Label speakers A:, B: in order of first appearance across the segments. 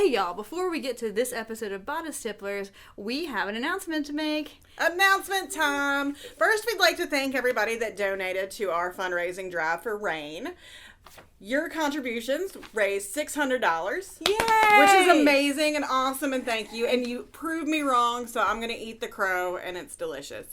A: Hey y'all, before we get to this episode of Bodice Tipplers, we have an announcement to make.
B: Announcement time! First, we'd like to thank everybody that donated to our fundraising drive for RAIN. Your contributions raised $600.
A: Yay!
B: Which is amazing and awesome, and thank you. And you proved me wrong, so I'm going to eat the crow, and it's delicious.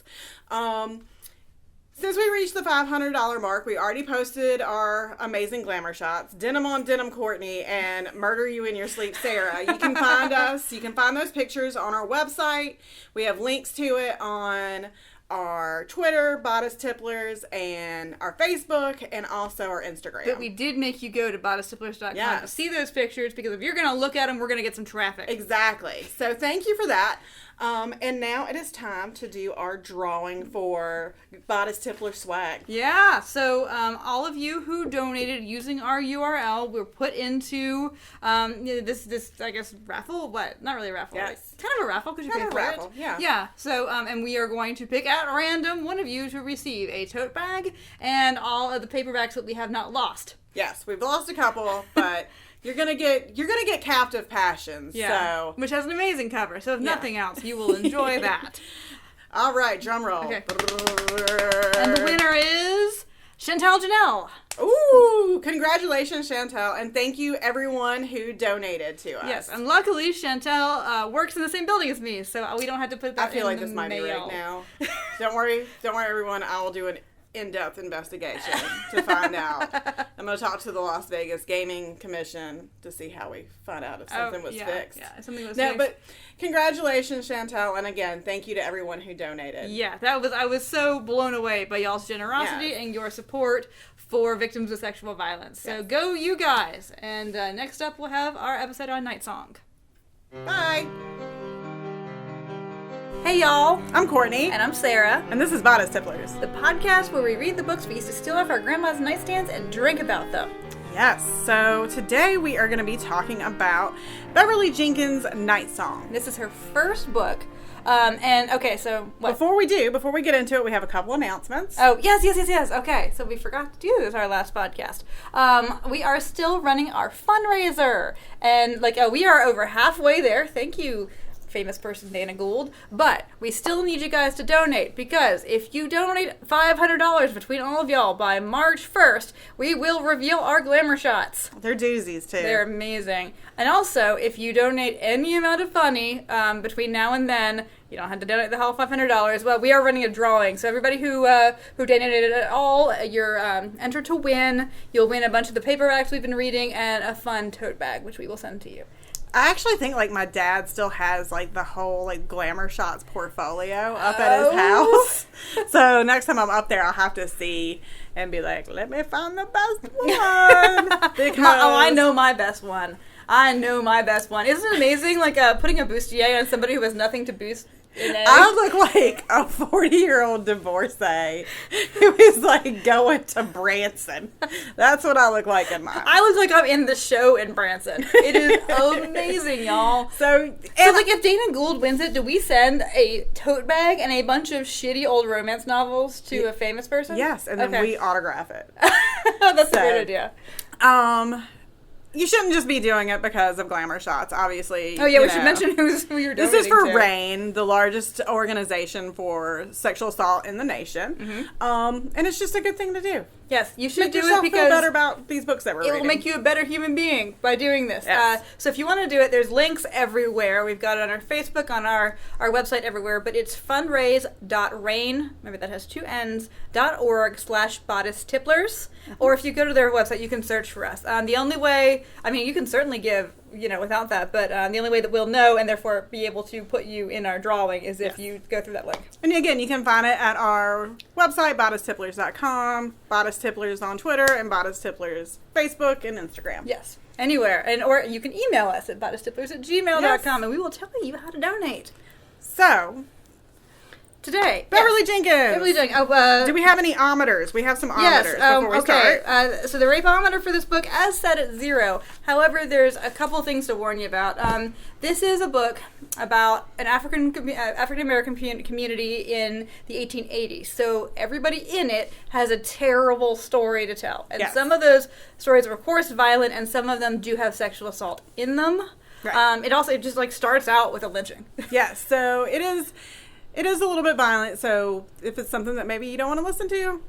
B: Since we reached the $500 mark, we already posted our amazing glamour shots, Denim on Denim Courtney and Murder You in Your Sleep Sarah. You can find us. You can find those pictures on our website. We have links to it on our Twitter, Bodice Tipplers, and our Facebook, and also our Instagram.
A: But we did make you go to bodicetipplers.com to see those pictures, because if you're going to look at them, we're going to get some traffic.
B: Exactly. So thank you for that. And now it is time to do our drawing for Bodice Tippler swag.
A: Yeah, so all of you who donated using our URL were put into this I guess, raffle? What? Not really a raffle.
B: Yes.
A: Like, kind of a raffle, because you paid for
B: raffle,
A: it.
B: yeah.
A: Yeah, so, and we are going to pick at random one of you to receive a tote bag and all of the paperbacks that we have not lost.
B: Yes, we've lost a couple, but... You're gonna get Captive Passions.
A: Yeah,
B: so.
A: Which has an amazing cover. So if nothing else, you will enjoy that.
B: All right, drum roll.
A: Okay. And the winner is Chantal Janelle.
B: Ooh, congratulations, Chantal, and thank you everyone who donated to us.
A: Yes, and luckily Chantal works in the same building as me, so we don't have to put that.
B: I feel like
A: in
B: this
A: the
B: might be
A: mail.
B: right now. Don't worry, everyone. I will do an in-depth investigation to find out. I'm going to talk to the Las Vegas Gaming Commission to see how we find out if something was fixed.
A: Yeah, something was
B: no,
A: fixed.
B: But congratulations, Chantal, and again, thank you to everyone who donated.
A: Yeah, I was so blown away by y'all's generosity and your support for victims of sexual violence. So go you guys. And next up we'll have our episode on Night Song.
B: Bye.
A: Hey y'all,
B: I'm Courtney.
A: and I'm Sarah.
B: And this is Bodice Tipplers.
A: The podcast where we read the books we used to steal off our grandma's nightstands and drink about them.
B: Yes, so today we are going to be talking about Beverly Jenkins' Night Song.
A: This is her first book. And okay, so what?
B: Before we get into it, we have a couple announcements.
A: Oh, yes. Okay, so we forgot to do this our last podcast. We are still running our fundraiser. And we are over halfway there. Thank you, famous person Dana Gould, but we still need you guys to donate, because if you donate $500 between all of y'all by March 1st, we will reveal our glamour shots.
B: They're doozies too.
A: They're amazing. And also, if you donate any amount of money between now and then, you don't have to donate the whole $500. Well, we are running a drawing, so everybody who donated at all, you're entered to win. You'll win a bunch of the paperbacks we've been reading and a fun tote bag, which we will send to you.
B: I actually think my dad still has the whole glamour shots portfolio up at his house. So next time I'm up there, I'll have to see and be like, let me find the best one. Because
A: I know my best one. Isn't it amazing, putting a bustier on somebody who has nothing to boost in eggs?
B: I look like a 40-year-old divorcee who is going to Branson. That's what I look like in mine.
A: I look like I'm in the show in Branson. It is amazing, y'all.
B: So
A: if Dana Gould wins it, do we send a tote bag and a bunch of shitty old romance novels to a famous person?
B: Yes, and then we autograph it.
A: That's a great idea.
B: You shouldn't just be doing it because of glamour shots, obviously.
A: Oh, yeah, we should mention who you're donating to.
B: This is for RAIN, the largest organization for sexual assault in the nation. Mm-hmm. And it's just a good thing to do.
A: Yes, you should
B: Make
A: do
B: yourself
A: it because
B: feel better about these books that we're reading.
A: It will make you a better human being by doing this.
B: Yes.
A: So if you want to do it, there's links everywhere. We've got it on our Facebook, on our website, everywhere. But it's fundraise.rain, remember that has two N's, .org/bodicetipplers. Or if you go to their website, you can search for us. The only way, you can certainly give, without that, but the only way that we'll know and therefore be able to put you in our drawing is if you go through that link.
B: And again, you can find it at our website, bodicetipplers.com, Bodice Tipplers on Twitter, and Bodice Tipplers Facebook and Instagram.
A: Yes, anywhere. Or you can email us at bodicetipplers@gmail.com, and we will tell you how to donate.
B: So,
A: today,
B: Beverly Jenkins. Do we have any ometers? We have some ometers before we start.
A: So the rapeometer for this book, as set at 0. However, there's a couple things to warn you about. This is a book about an African American community in the 1880s. So everybody in it has a terrible story to tell, and some of those stories are, of course, violent, and some of them do have sexual assault in them.
B: Right.
A: It just like starts out with a lynching.
B: Yes, so it is a little bit violent, so if it's something that maybe you don't want to listen to,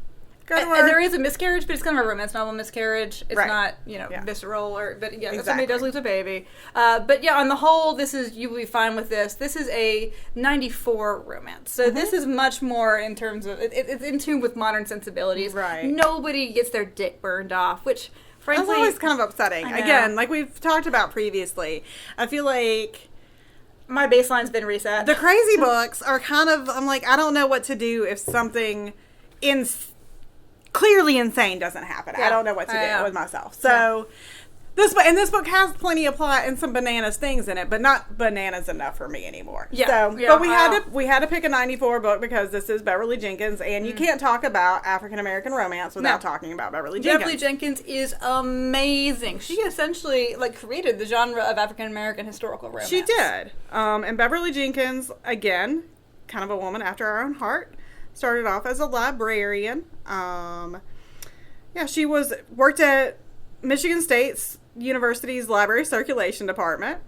B: go to
A: And there is a miscarriage, but it's kind of a romance novel miscarriage. It's
B: Right.
A: not,
B: Yeah.
A: visceral, but yeah,
B: Exactly.
A: somebody does lose a baby. But yeah, on the whole, you will be fine with this. This is a 94 romance. So this is much more in terms of, it's in tune with modern sensibilities.
B: Right.
A: Nobody gets their dick burned off, which frankly...
B: That's always kind of upsetting.
A: I know.
B: Again, like we've talked about previously, I feel like
A: my baseline's been reset.
B: the crazy books are kind of, I'm like, I don't know what to do if something clearly insane doesn't happen. I don't know what to do with myself. So this book has plenty of plot and some bananas things in it, but not bananas enough for me anymore.
A: Yeah.
B: So, but we had to pick a 94 book because this is Beverly Jenkins, and you can't talk about African American romance without talking about Beverly Jenkins.
A: Beverly Jenkins is amazing. She essentially created the genre of African American historical romance.
B: She did. And Beverly Jenkins, again, kind of a woman after our own heart, started off as a librarian. She worked at Michigan State's University's Library Circulation Department.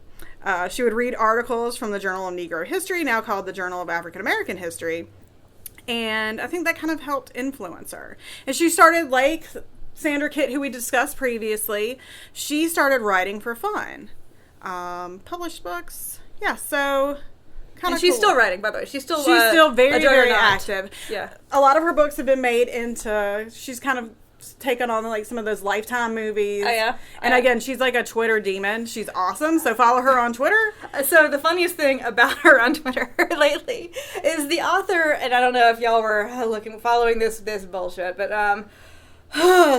B: She would read articles from the Journal of Negro History, now called the Journal of African American History. And I think that kind of helped influence her. And she started, like Sandra Kitt, who we discussed previously, she started writing for fun. Published books. Yeah, so kind
A: And
B: of
A: she's
B: cool.
A: still writing, by the way. She's still
B: very,
A: a
B: very
A: juggernaut.
B: active.
A: Yeah.
B: A lot of her books have been made into, she's kind of taken on like some of those Lifetime movies.
A: Oh, yeah?
B: And again, she's like a Twitter demon. She's awesome. So follow her on Twitter.
A: So the funniest thing about her on Twitter lately is the author, and I don't know if y'all were following this bullshit, but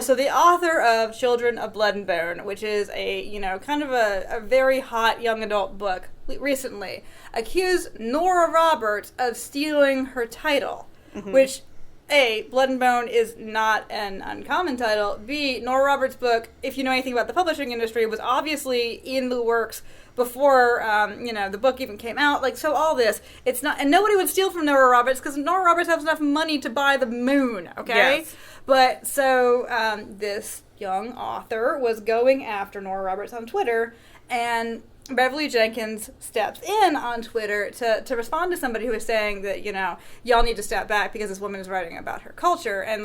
A: so the author of Children of Blood and Bone, which is a kind of a very hot young adult book, recently accused Nora Roberts of stealing her title, which A, Blood and Bone is not an uncommon title. B, Nora Roberts' book, if you know anything about the publishing industry, was obviously in the works before, the book even came out. So all this, it's not, and nobody would steal from Nora Roberts because Nora Roberts has enough money to buy the moon, okay?
B: Yes.
A: But, so, this young author was going after Nora Roberts on Twitter, and Beverly Jenkins steps in on Twitter to respond to somebody who was saying that, y'all need to step back because this woman is writing about her culture, and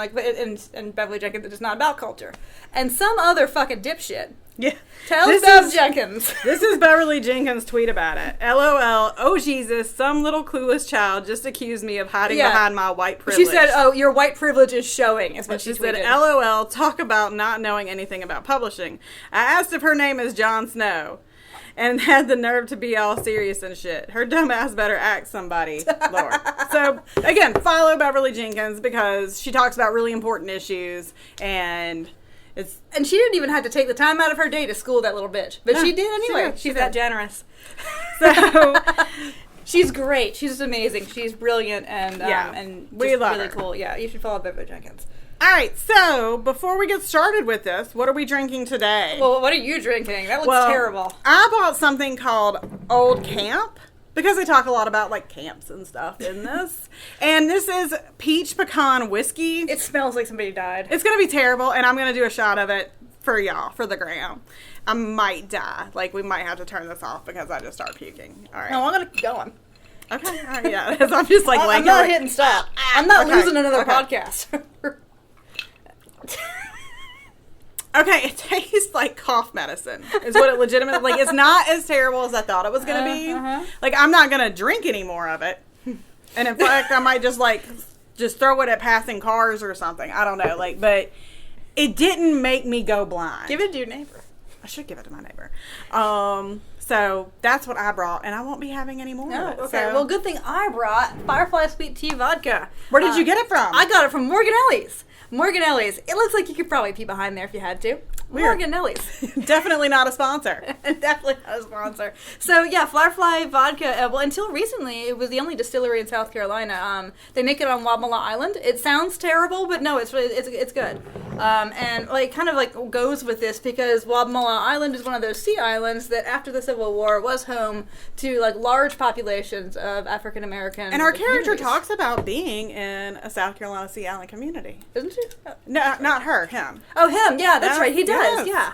A: and Beverly Jenkins, it's not about culture. And some other fucking dipshit tells Bev Jenkins.
B: This is Beverly Jenkins' tweet about it. LOL, oh Jesus, some little clueless child just accused me of hiding behind my white privilege.
A: She said, oh, your white privilege is showing, is what she tweeted.
B: Said, LOL, talk about not knowing anything about publishing. I asked if her name is Jon Snow. And had the nerve to be all serious and shit. Her dumb ass better act somebody, Lord. So, again, follow Beverly Jenkins because she talks about really important issues, and
A: she didn't even have to take the time out of her day to school that little bitch. But she did anyway.
B: She's
A: that generous.
B: So,
A: she's great. She's just amazing. She's brilliant and
B: we
A: just
B: love
A: really
B: her.
A: cool. Yeah, you should follow Beverly Jenkins.
B: all right, so before we get started with this, what are we drinking today?
A: Well, what are you drinking? That looks terrible.
B: I bought something called Old Camp because they talk a lot about camps and stuff in this. And this is peach pecan whiskey.
A: It smells like somebody died.
B: It's going to be terrible, and I'm going to do a shot of it for y'all, for the gram. I might die. We might have to turn this off because I just start puking. All right.
A: No, I'm going to keep going.
B: Okay. All right, yeah. I'm just
A: I'm not hitting stop. I'm not losing another podcast.
B: Okay, it tastes like cough medicine is what it legitimately, it's not as terrible as I thought it was going to be. I'm not going to drink any more of it. And in fact, I might just throw it at passing cars or something. I don't know. But it didn't make me go blind.
A: Give it to your neighbor.
B: I should give it to my neighbor. So that's what I brought, and I won't be having any more of it.
A: Okay,
B: So.
A: well, good thing I brought Firefly Sweet Tea Vodka.
B: Where did you get it from?
A: I got it from Morgan Ellie's. Morgan Ellie's. It looks like you could probably pee behind there if you had to.
B: Weird.
A: Morgan Ellie's.
B: Definitely not a sponsor.
A: Definitely not a sponsor. So yeah, Firefly Vodka. Well, until recently, it was the only distillery in South Carolina. They make it on Wabala Island. It sounds terrible, but no, it's really it's good. And kind of goes with this because Wabala Island is one of those sea islands that after the Civil War was home to large populations of African American.
B: And our character
A: communities.
B: talks about being in a South Carolina Sea Island community.
A: Isn't she?
B: No, not her, him.
A: Oh, him. Yeah, that's
B: Yeah,
A: right. He does.
B: yes.
A: Yeah.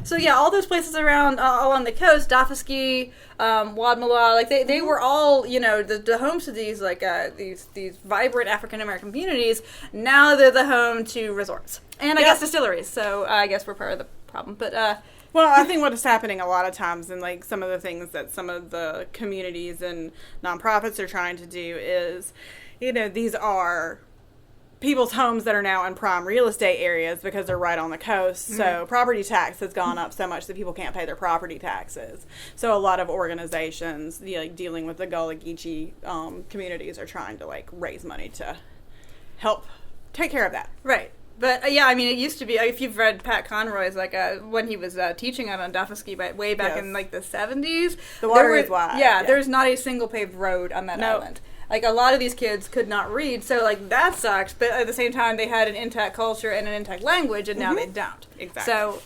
B: So
A: yeah, all those places around along the coast, Dafusky, Wadmalaw, like they were all, you know, the homes to these like these vibrant African American communities. Now they're the home to resorts and I guess distilleries. So I guess we're part of the problem. But
B: well, I think what is happening a lot of times, and like some of the things that some of the communities and nonprofits are trying to do is, you know, these are people's homes that are now in prime real estate areas because they're right on the coast. Mm-hmm. So property tax has gone up so much that people can't pay their property taxes. So a lot of organizations, like dealing with the Gullah Geechee communities, are trying to like raise money to help take care of that.
A: Right. But yeah, I mean, it used to be, if you've read Pat Conroy's, like when he was teaching out on Dafusky way back in like the 70s.
B: The water is wide.
A: Yeah, there's not a single paved road on that island. Like, a lot of these kids could not read, so, like, that sucks. But at the same time, they had an intact culture and an intact language, and now they don't.
B: Exactly.
A: So,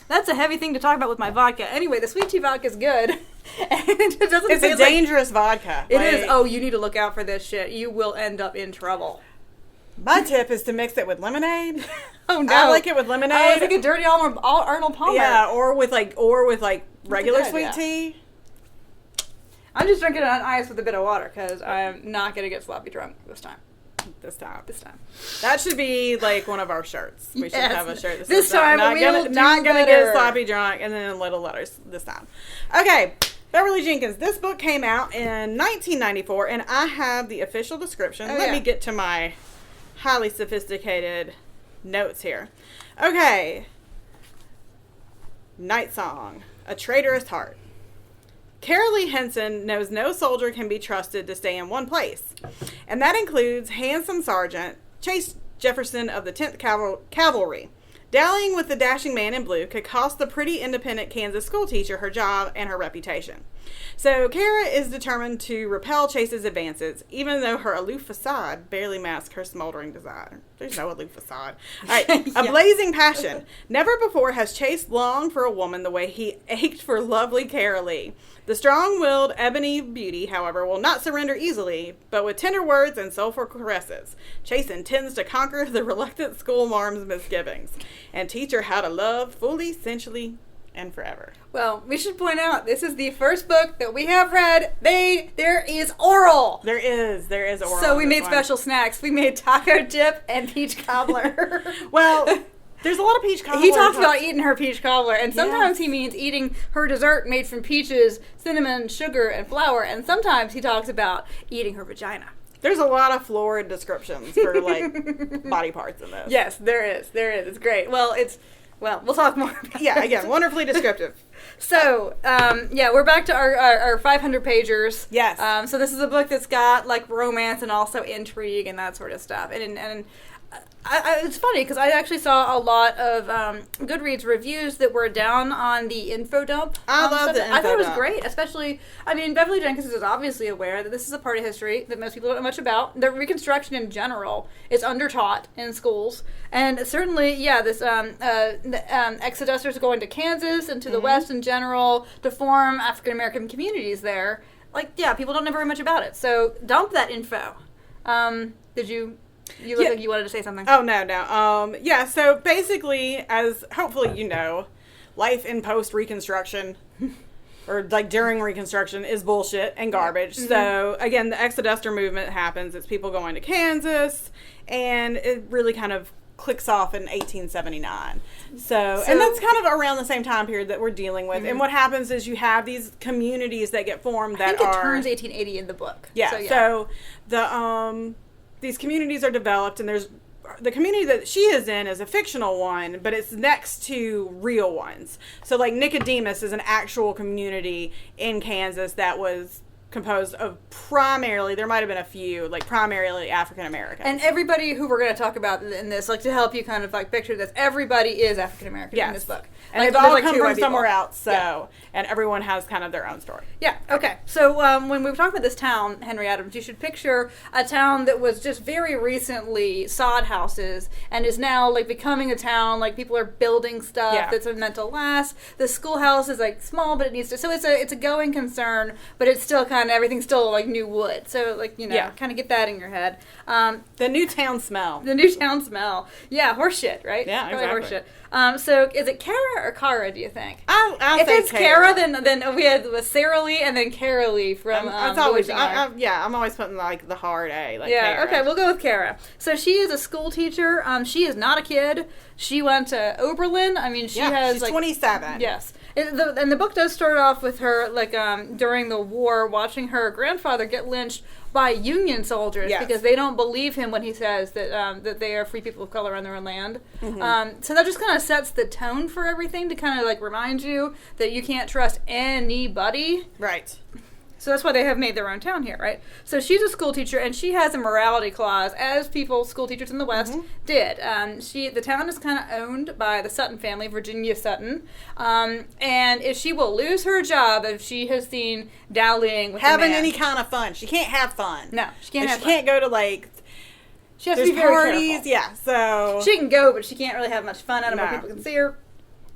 A: that's a heavy thing to talk about with my vodka. Anyway, the sweet tea vodka is good.
B: It's a dangerous vodka.
A: It is. Oh, you need to look out for this shit. You will end up in trouble.
B: My tip is to mix it with lemonade.
A: Oh, no.
B: I like it with lemonade.
A: Oh, it's like a dirty Arnold Palmer.
B: Yeah, or with regular sweet tea.
A: I'm just drinking it on ice with a bit of water because I'm not going to get sloppy drunk this time.
B: This time. That should be like one of our shirts. We should have a shirt
A: this time.
B: Not gonna get sloppy drunk, and then little letters this time. Okay, Beverly Jenkins. This book came out in 1994, and I have the official description. Let me get to my highly sophisticated notes here. Okay. Night Song. A Traitorous Heart. Cara Lee Henson knows no soldier can be trusted to stay in one place, and that includes handsome Sergeant Chase Jefferson of the 10th Cavalry. Dallying with the dashing man in blue could cost the pretty independent Kansas schoolteacher her job and her reputation. So Cara is determined to repel Chase's advances, even though her aloof facade barely masks her smoldering desire. There's no aloof facade. All right, a blazing passion. Never before has Chase longed for a woman the way he ached for lovely Cara Lee. The strong-willed ebony beauty, however, will not surrender easily, but with tender words and soulful caresses, Chase intends to conquer the reluctant schoolmarm's misgivings and teach her how to love fully, sensually, and forever.
A: Well, we should point out, this is the first book that we have read. There is oral.
B: There is oral.
A: So we made special snacks. We made taco dip and peach cobbler.
B: Well, there's a lot of peach cobbler.
A: He talks about eating her peach cobbler, and sometimes he means eating her dessert made from peaches, cinnamon, sugar, and flour, and sometimes he talks about eating her vagina.
B: There's a lot of florid descriptions for, like, body parts in this.
A: Yes, there is. It's great. Well, we'll talk more about it.
B: Yeah, again, wonderfully descriptive.
A: So, we're back to our 500 pagers.
B: Yes.
A: So this is a book that's got, like, romance and also intrigue and that sort of stuff. And it's funny because I actually saw a lot of Goodreads reviews that were down on the info dump.
B: I love the info dump.
A: I thought it was great, especially, I mean, Beverly Jenkins is obviously aware that this is a part of history that most people don't know much about. The Reconstruction in general is undertaught in schools. And certainly, this exodusters going to Kansas and to the West in general to form African-American communities there. Like, people don't know very much about it. So dump that info. Did you... You look like you wanted to say something.
B: Oh, no. So basically, as hopefully you know, life in post-Reconstruction, or like during Reconstruction, is bullshit and garbage. Mm-hmm. So, again, the Exoduster movement happens. It's people going to Kansas, and it really kind of clicks off in 1879. So and that's kind of around the same time period that we're dealing with. Mm-hmm. And what happens is you have these communities that get formed that
A: I think it turns 1880 in the book.
B: Yeah. So the... These communities are developed, and there's the community that she is in is a fictional one, but it's next to real ones. So, like, Nicodemus is an actual community in Kansas that was composed of primarily, there might have been a few, like, primarily African Americans.
A: And everybody who we're going to talk about in this, like, to help you kind of, like, picture this, everybody is African American in this book.
B: And they've all come from somewhere else, so, and everyone has kind of their own story.
A: Yeah, okay. So when we were talking about this town, Henry Adams, you should picture a town that was just very recently sod houses and is now, like, becoming a town, like, people are building stuff that's meant to last. The schoolhouse is, like, small, but it needs to, so it's a going concern, but it's still kind kind of everything's still like new wood. So like, you know, kind of get that in your head.
B: The new town smell.
A: The new town smell. Yeah, horse shit, right?
B: Yeah,
A: probably
B: exactly.
A: Horse shit. So is it Cara or Cara, do you think?
B: I'll
A: if
B: say
A: it's Cara, then we had with Sarah Lee and then Cara Lee from
B: it's always,
A: Boys and Girls.
B: I'm always putting like the hard A. Like
A: yeah,
B: Cara.
A: okay, we'll go with Cara. So she is a school teacher. She is not a kid. She went to Oberlin. I mean, she has
B: she's
A: like
B: 27.
A: Yes, and the book does start off with her like during the war, watching her grandfather get lynched by Union soldiers because they don't believe him when he says that that they are free people of color on their own land. Mm-hmm. So that just kind of sets the tone for everything to kind of like remind you that you can't trust anybody.
B: Right.
A: So that's why they have made their own town here, right? So she's a school teacher, and she has a morality clause, as school teachers in the West did. The town is kind of owned by the Sutton family, Virginia Sutton, and if she will lose her job if she has seen dallying with
B: having
A: a man.
B: any kind of fun. She can't have fun.
A: No, she can't.
B: She can't go to like.
A: She has to be very
B: parties,
A: careful.
B: So
A: she can go, but she can't really have much fun. I don't know if people can see her.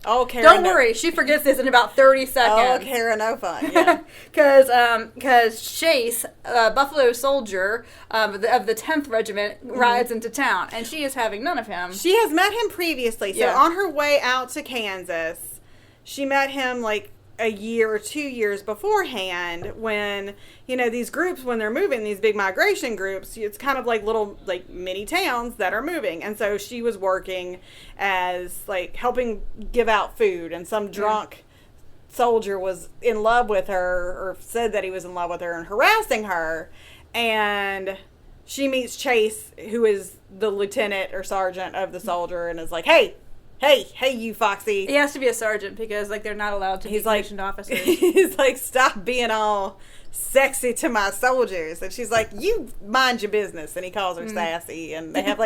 B: Oh, Cara,
A: don't worry, she forgets this in about 30 seconds.
B: Oh, Cara, no fun. Yeah.
A: Because Chase, Buffalo soldier of the 10th Regiment, rides into town, and she is having none of him.
B: She has met him previously. So on her way out to Kansas, she met him like a year or 2 years beforehand when, you know, these groups, when they're moving, these big migration groups, it's kind of like little, like mini towns that are moving. And so she was working as like helping give out food, and some drunk soldier was in love with her, or said that he was in love with her and harassing her. And she meets Chase, who is the lieutenant or sergeant of the soldier, and is like, hey, you Foxy.
A: He has to be a sergeant because, like, they're not allowed to be commissioned officers.
B: He's like, stop being all sexy to my soldiers. And she's like, you mind your business. And he calls her sassy. And they have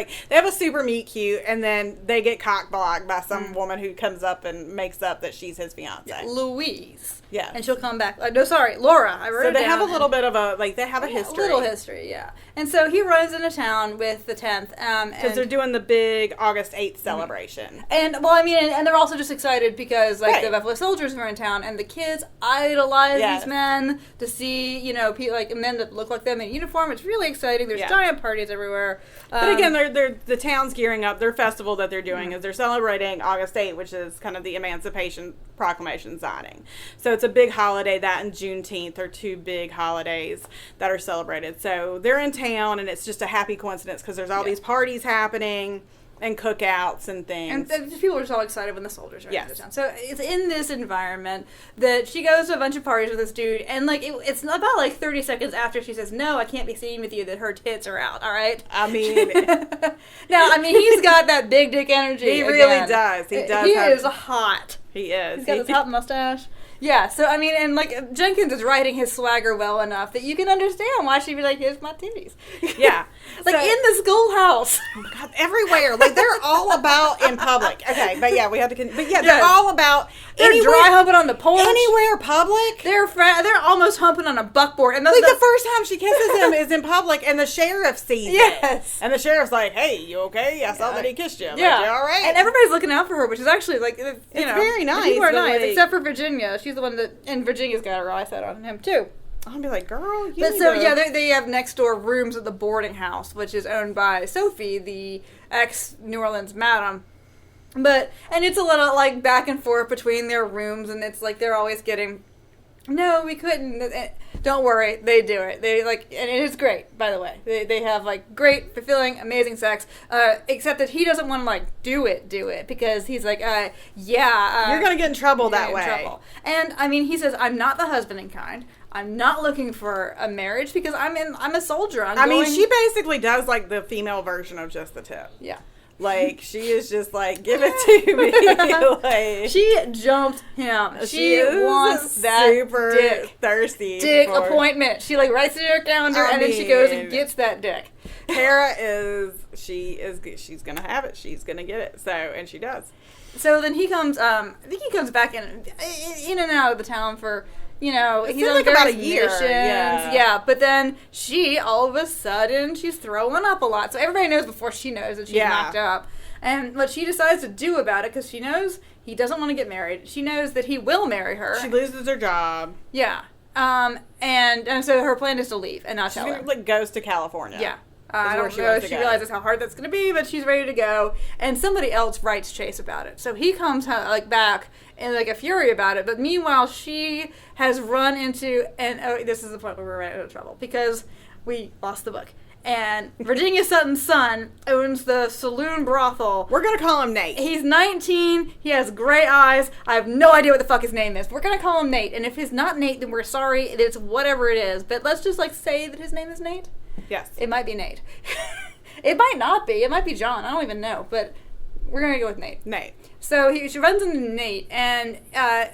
B: a super meet cute, and then they get cock blocked by some woman who comes up and makes up that she's his fiance.
A: Louise.
B: Yeah.
A: And she'll come back. No, sorry, Laura. I wrote it down.
B: So they have a little bit of they have a history.
A: A little history, yeah. And so he runs into town with the 10th.
B: Because they're doing the big August 8th celebration.
A: And, well, I mean, and they're also just excited because, like, the Buffalo soldiers are in town, and the kids idolize these men to see, you know, men that look like them in uniform. It's really exciting. There's giant parties everywhere.
B: But again, they're the town's gearing up. Their festival that they're doing is they're celebrating August 8th, which is kind of the Emancipation Proclamation signing. So it's a big holiday. That and Juneteenth are two big holidays that are celebrated. So they're in town, and it's just a happy coincidence because there's all these parties happening and cookouts and things.
A: And people are just all excited when the soldiers are in the town. So it's in this environment that she goes to a bunch of parties with this dude, and like it's about like 30 seconds after she says, no, I can't be seen with you, that her tits are out, all right?
B: I mean...
A: he's got that big dick energy.
B: He really does. He does.
A: He is hot.
B: He is.
A: He's got his hot mustache. Yeah, so, I mean, and, like, Jenkins is writing his swagger well enough that you can understand why she'd be like, here's my titties.
B: Yeah.
A: In the schoolhouse.
B: Oh, my God, everywhere. Like, they're all about in public. Okay, but yeah, we have to... But yeah, they're all about...
A: They're dry humping on the porch.
B: Anywhere public.
A: They're almost humping on a buckboard. And
B: the first time she kisses him is in public, and the sheriff sees it. And the sheriff's like, hey, you okay? I saw that he kissed you. Like, you all right?
A: And everybody's looking out for her, which is actually, like, it's
B: very nice.
A: People are nice, except for Virginia. She's the one that... And Virginia's got her eye set on him, too.
B: I'll be like, girl,
A: they have next door rooms at the boarding house, which is owned by Sophie, the ex-New Orleans madam. And it's a little, like, back and forth between their rooms, and it's like they're always getting, no, we couldn't. Don't worry, they do it. They, like, and it is great, by the way. They have, like, great, fulfilling, amazing sex, except that he doesn't want to, like, do it, because he's like, you're
B: going to get in trouble that way.
A: Trouble. And, I mean, he says, I'm not the husband in kind. I'm not looking for a marriage because I'm a soldier.
B: I mean, she basically does, like, the female version of Just the Tip.
A: Yeah.
B: Like, she is just like, give it to me. Like,
A: she jumped him. She wants that
B: super
A: dick.
B: Thirsty.
A: Dick appointment. She, like, writes it in her calendar, and then she goes and gets that dick.
B: Cara she's going to have it. She's going to get it. So, and she does.
A: So then he comes, I think he comes back in and out of the town for... You know, he's on
B: like about a year.
A: Missions. Yeah, but then all of a sudden, she's throwing up a lot. So everybody knows before she knows that she's knocked up. And what she decides to do about it, because she knows he doesn't want to get married. She knows that he will marry her.
B: She loses her job.
A: Yeah. And so her plan is to leave and not
B: She
A: tell her.
B: like goes to California.
A: Yeah. I don't know if she realizes how hard that's going to be, but she's ready to go. And somebody else writes Chase about it. So he comes back in like a fury about it. But meanwhile, she has run into, and this is the point where we're running into trouble because we lost the book. And Virginia Sutton's son owns the saloon brothel.
B: We're going to call him Nate.
A: He's 19. He has gray eyes. I have no idea what the fuck his name is. We're going to call him Nate. And if he's not Nate, then we're sorry. It's whatever it is. But let's just like say that his name is Nate.
B: Yes.
A: It might be Nate. It might not be. It might be John. I don't even know. But we're going to go with Nate.
B: Nate.
A: So she runs into Nate. And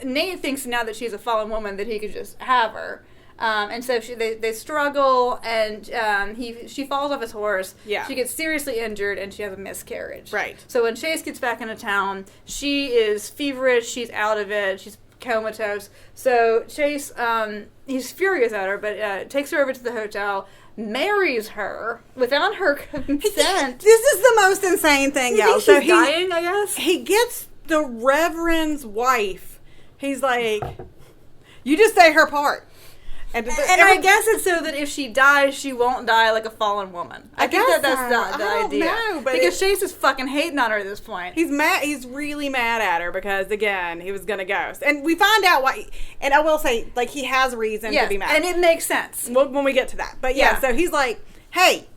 A: Nate thinks now that she's a fallen woman that he could just have her. And so they struggle, and she falls off his horse.
B: Yeah.
A: She gets seriously injured, and she has a miscarriage.
B: Right.
A: So when Chase gets back into town, she is feverish. She's out of it. She's comatose. So Chase, he's furious at her, but takes her over to the hotel, marries her without her consent.
B: This is the most insane thing, y'all.
A: So he's dying, I guess?
B: He gets the Reverend's wife. He's like, you just say her part. And
A: I guess it's so that if she dies, she won't die like a fallen woman. I think that's the idea.
B: Know, but
A: because Chase is fucking hating on her at this point.
B: He's mad. He's really mad at her because, again, he was going to ghost. And we find out why. And I will say, like, he has reason to be mad.
A: And it makes sense.
B: When we get to that. But yeah, so he's like, hey,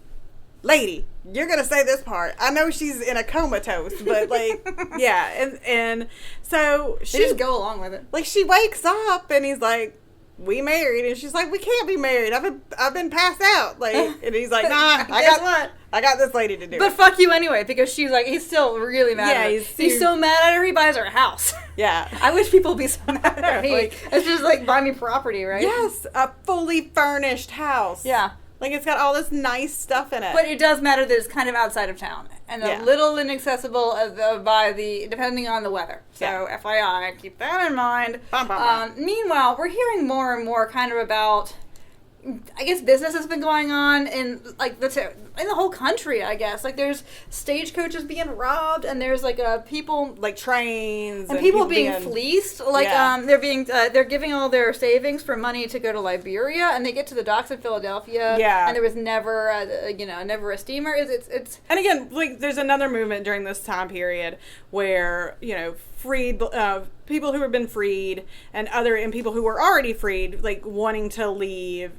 B: lady, you're going to say this part. I know she's in a comatose, but, like, yeah. And so
A: she just go along with it.
B: Like, she wakes up and he's like, we married, and she's like, we can't be married. I've been passed out. Like, and he's like, nah, I got this lady to do.
A: But fuck you anyway, because she's like, he's still really mad.
B: Yeah,
A: at her. He's so mad at her. He buys her a house.
B: Yeah,
A: I wish people would be so mad at me.
B: Like,
A: it's just like buy me property, right?
B: Yes, a fully furnished house.
A: Yeah.
B: Like, it's got all this nice stuff in it.
A: But it does matter that it's kind of outside of town. And a little inaccessible depending on the weather. So, FYI, keep that in mind. Meanwhile, we're hearing more and more kind of about, I guess, business has been going on in, like, in the whole country, I guess. Like, there's stagecoaches being robbed, and there's, like, people...
B: Like, trains.
A: And people being fleeced. Like, they're giving all their savings for money to go to Liberia, and they get to the docks in Philadelphia.
B: Yeah.
A: And there was never, never a steamer. It's
B: And again, like, there's another movement during this time period where, freed... people who have been freed and people who were already freed, like, wanting to leave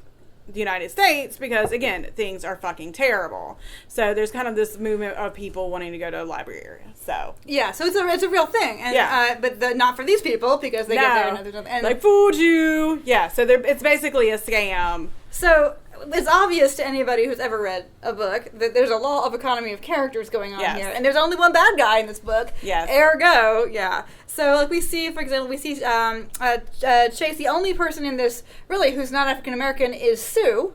B: the United States because, again, things are fucking terrible. So there's kind of this movement of people wanting to go to Liberia. So
A: yeah, so it's a real thing, and but not for these people because they get there and
B: they fooled you. Yeah, so it's basically a scam.
A: So it's obvious to anybody who's ever read a book that there's a law of economy of characters going on here, and there's only one bad guy in this book.
B: Yes.
A: Ergo, yeah. So, like, we see, for example, Chase, the only person in this, really, who's not African-American is Sue.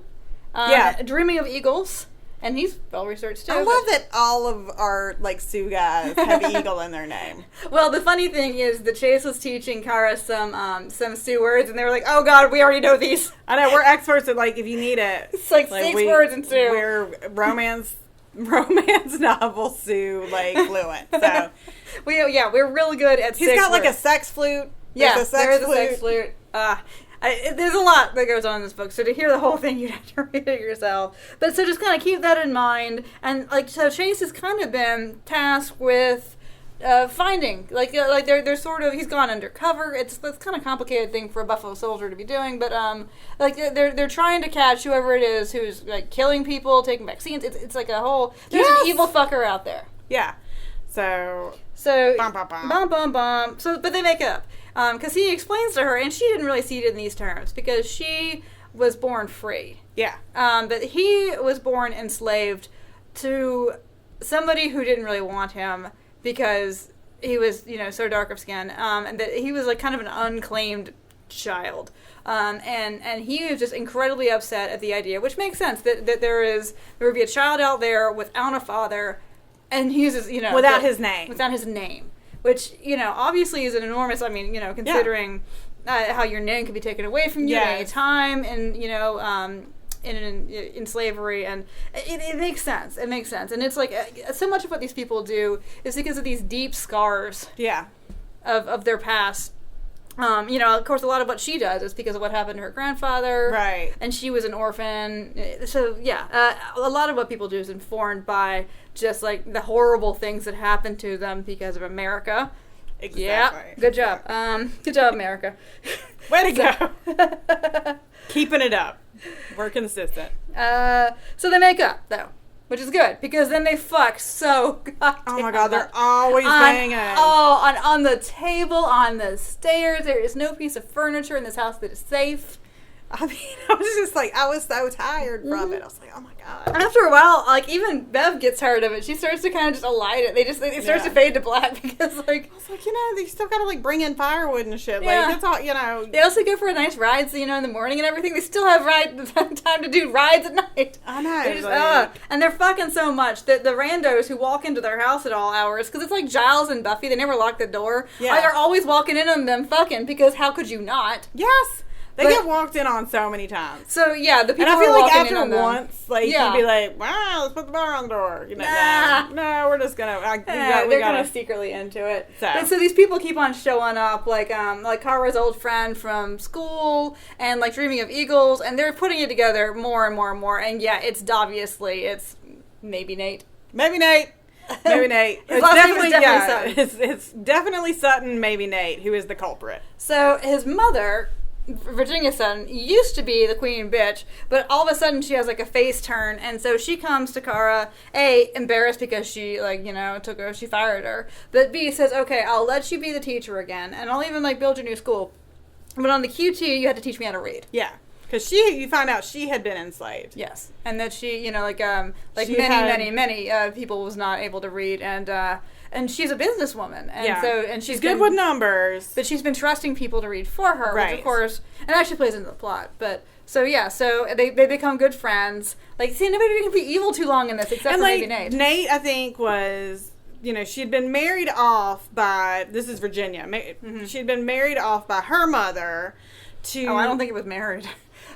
A: Dreaming of Eagles. And he's well-researched, too.
B: I love that all of our, like, Sioux guys have Eagle in their name.
A: Well, the funny thing is that Chase was teaching Cara some Sioux words, and they were like, oh, God, we already know these.
B: I know, we're experts at, like, if you need it.
A: It's like 6 words in Sioux.
B: We're romance novel Sioux, like, fluent. So
A: we're really good at
B: He's got, like, a sex flute.
A: Yeah, there is a sex flute. There's a lot that goes on in this book, so to hear the whole thing, you'd have to read it yourself. But so just kind of keep that in mind. And, like, so Chase has kind of been tasked with finding, they're sort of, he's gone undercover. It's kind of a complicated thing for a Buffalo Soldier to be doing, but, they're trying to catch whoever it is who's, like, killing people, taking vaccines. It's like a whole, there's an evil fucker out there.
B: Yeah. So
A: bum. So, but they make it up. Because he explains to her, and she didn't really see it in these terms, because she was born free.
B: Yeah.
A: But he was born enslaved to somebody who didn't really want him because he was, so dark of skin, and that he was like kind of an unclaimed child. And he was just incredibly upset at the idea, which makes sense, that there would be a child out there without a father, and he uses,
B: without his name.
A: Without his name. Which, obviously is an enormous, considering how your name could be taken away from you at any time, and, in slavery, and it makes sense. It makes sense. And it's like, so much of what these people do is because of these deep scars
B: of
A: their past. Of course, a lot of what she does is because of what happened to her grandfather.
B: Right.
A: And she was an orphan. So, yeah, a lot of what people do is informed by just, like, the horrible things that happened to them because of America.
B: Exactly.
A: Yeah, good job. Good job, America.
B: Way to go. Keeping it up. We're consistent.
A: So they make up, though. Which is good, because then they fuck so goddamn
B: Oh my god, they're
A: much.
B: always banging.
A: On the table, on the stairs. There is no piece of furniture in this house that is safe.
B: I mean, I was just like, I was so tired from it. I was like, oh my god.
A: After a while, like, even Bev gets tired of it. She starts to kind of just alight it. It starts to fade to black because, like...
B: I was like, they still gotta, like, bring in firewood and shit.
A: Yeah.
B: Like, that's all,
A: They also go for nice rides, in the morning and everything. They still have time to do rides at night.
B: I know.
A: They just, and they're fucking so much that the randos who walk into their house at all hours, because it's like Giles and Buffy, they never lock the door.
B: Yeah.
A: They're always walking in on them fucking, because how could you not?
B: Yes. They get walked in on so many times.
A: So, yeah, the people
B: and I feel
A: are
B: like
A: walking in
B: after
A: on them.
B: once, like, you'd be like, wow, let's put the bar on the door. No, we're just gonna...
A: They're kind of secretly into it.
B: So.
A: But so these people keep on showing up, like Cara's old friend from school, and, like, Dreaming of Eagles, and they're putting it together more and more and more. And, yeah, it's maybe Nate.
B: Maybe Nate. Maybe Nate.
A: His last name is definitely Sutton.
B: It's definitely Sutton, maybe Nate, who is the culprit.
A: So his mother, Virginia Sutton, used to be the queen bitch, but all of a sudden she has, like, a face turn, and so she comes to Cara, A, embarrassed because she, like, she fired her, but B, says, okay, I'll let you be the teacher again, and I'll even, like, build your new school, but on the QT, you have to teach me how to read.
B: Yeah. Because you find out she had been enslaved.
A: Yes. And that she, many people was not able to read, and she's a businesswoman, and
B: she's good with numbers.
A: But she's been trusting people to read for her,
B: right.
A: which of course, and actually plays into the plot. But so they become good friends. Like, see, nobody can be evil too long in this, except for maybe Nate.
B: Nate, I think, was, she'd been married off by, this is Virginia. She'd been married off by her mother to.
A: Oh, I don't think it was married.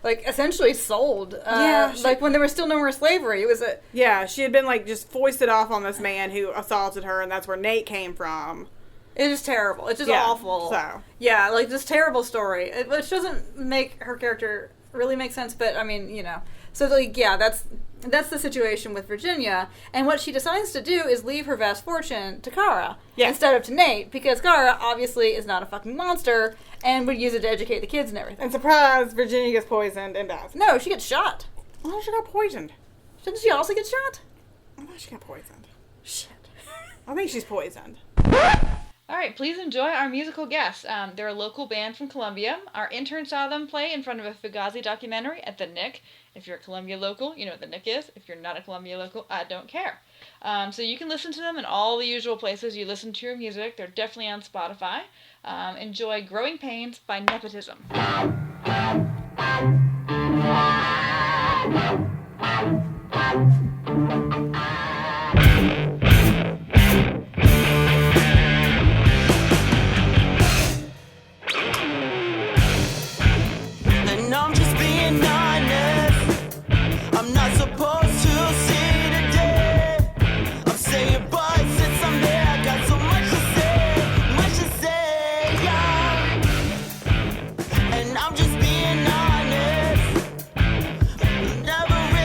A: Like, essentially sold. Like, when there was still no more slavery. It was a...
B: Yeah, she had been, like, just foisted off on this man who assaulted her, and that's where Nate came from.
A: It's just terrible. It's just awful.
B: So.
A: Yeah, like, this terrible story. Which doesn't make her character really make sense, but, I mean, So, like, yeah, that's the situation with Virginia. And what she decides to do is leave her vast fortune to Cara instead of to Nate, because Cara obviously is not a fucking monster and would use it to educate the kids and everything.
B: And surprise, Virginia gets poisoned and dies.
A: No, she gets shot.
B: Oh, she got poisoned.
A: Didn't she also get shot?
B: I thought she got poisoned.
A: Shit.
B: I think she's poisoned.
C: All right, please enjoy our musical guests. They're a local band from Columbia. Our intern saw them play in front of a Fugazi documentary at the Nick. If you're a Columbia local, you know what the Nick is. If you're not a Columbia local, I don't care. So you can listen to them in all the usual places you listen to your music. They're definitely on Spotify. Enjoy Growing Pains by Nepotism.
D: And I'm just being honest. I'm not supposed to see the day. I'm saying but since I'm there, I got so much to say, yeah. And I'm just being honest. Never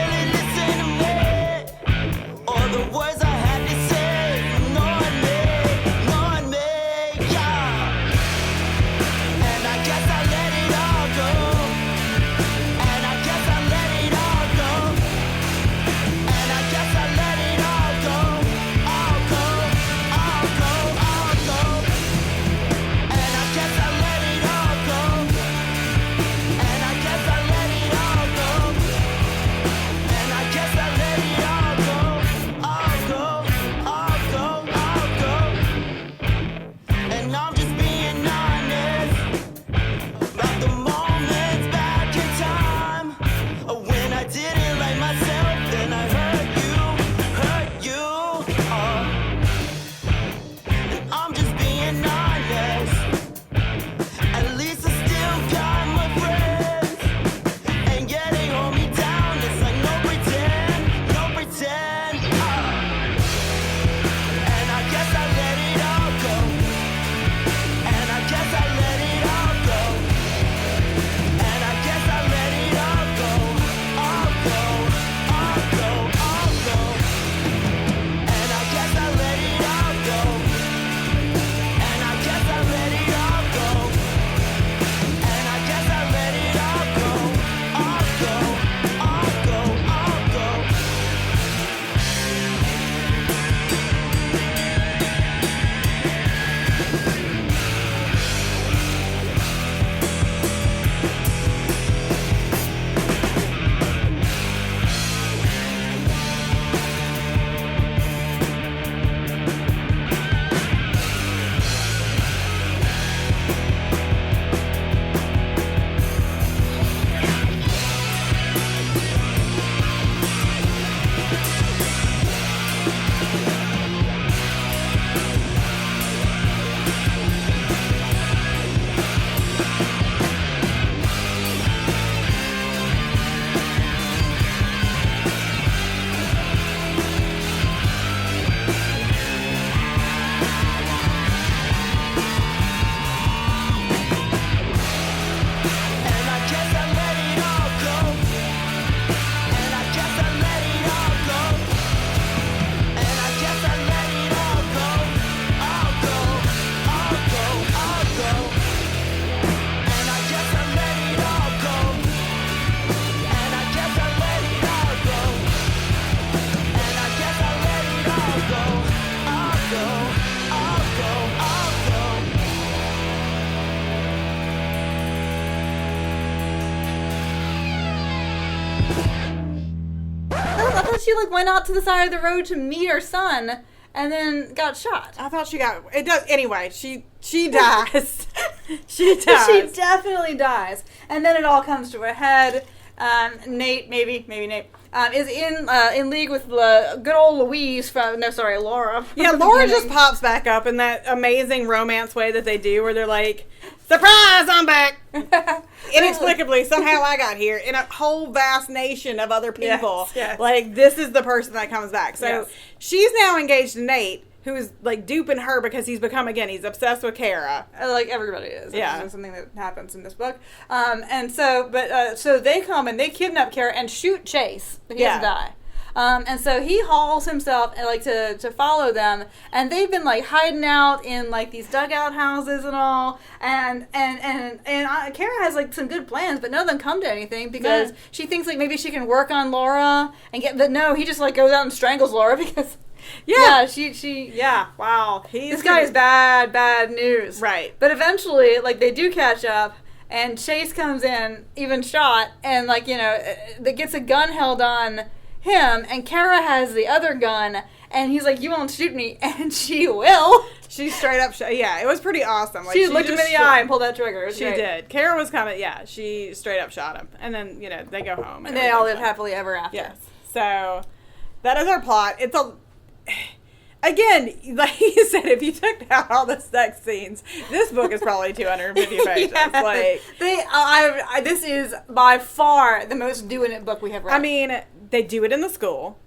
A: thought she like went out to the side of the road to meet her son and then got shot.
B: I thought she got it. Does anyway? She dies. She dies.
A: She definitely dies, and then it all comes to a head. Nate, maybe Nate, is in league with good old Louise from Laura.
B: Yeah, Laura just pops back up in that amazing romance way that they do, where they're like, "Surprise, I'm back!" Inexplicably, somehow I got here in a whole vast nation of other people.
A: Yes.
B: Like, this is the person that comes back. So
A: Yes.
B: she's now engaged to Nate, who is like duping her because he's obsessed with Cara.
A: Like everybody is.
B: Yeah.
A: This is something that happens in this book. And so they come and they kidnap Cara and shoot Chase. But he doesn't die. And so he hauls himself and like to follow them, and they've been like hiding out in like these dugout houses and all, and Cara has like some good plans, but none of them come to anything because she thinks like maybe she can work on Laura and but no, he just like goes out and strangles Laura because. Wow. This guy is bad news.
B: Right.
A: But eventually, like, they do catch up, and Chase comes in, even shot, and, like, that gets a gun held on him, and Cara has the other gun, and he's like, "You won't shoot me," and she will.
B: She straight up it was pretty awesome. Like,
A: she looked him in the eye and pulled that trigger.
B: She did. Cara was kind of, she straight up shot him. And then, they go home.
A: And they all live happily ever after.
B: Yes. So, that is our plot. It's again, like you said, if you took out all the sex scenes, this book is probably 250 pages.
A: Like this is by far the most doing it book we have read.
B: I mean, they do it in the school.